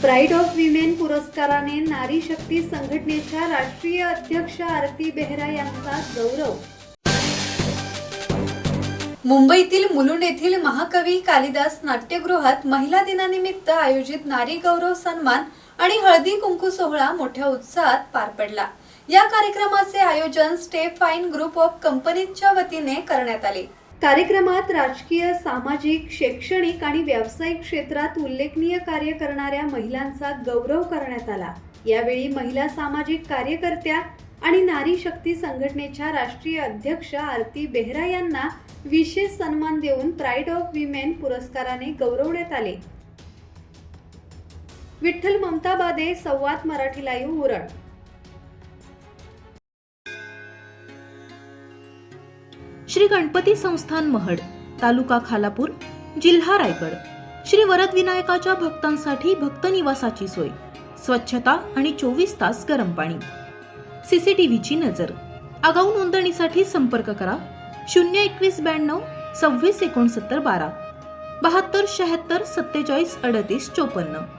Pride of women पुरस्काराने नारी शक्ती संघटनेच्या राष्ट्रीय अध्यक्ष आरती बेहरा यांचा गौरव। मुंबईतील मुलुंड येथील महाकवी कालिदास नाट्यगृहात महिला दिनानिमित्त आयोजित नारी गौरव सन्मान आणि हळदी कुंकू सोहळा मोठ्या उत्साहात पार पडला। या कार्यक्रमाचे आयोजन स्टेप फाइन ग्रुप ऑफ कंपनीजच्या वतीने करण्यात आले। कार्यक्रमात राजकीय, सामाजिक, शैक्षणिक आणि व्यावसायिक क्षेत्रात उल्लेखनीय कार्य करणाऱ्या महिलांचा गौरव करण्यात आला। यावेळी महिला सामाजिक कार्यकर्त्या आणि नारी शक्ती संघटनेच्या राष्ट्रीय अध्यक्ष आरती बेहरा यांना विशेष सन्मान देऊन प्राईड ऑफ विमेन पुरस्काराने गौरवण्यात आले। विठ्ठल ममताबादे, संवाद मराठी लाईव्ह, उरण। श्री गणपती संस्थान महड, तालुका खालापूर, जिल्हा रायगड। श्री वरद विनायकाच्या भक्तांसाठी भक्त निवासाची सोय, स्वच्छता आणि 24 तास गरम पाणी, सीसीटीव्हीची नजर। आगाऊ नोंदणीसाठी संपर्क करा 02192 26 69 12 72 76 47 38 54।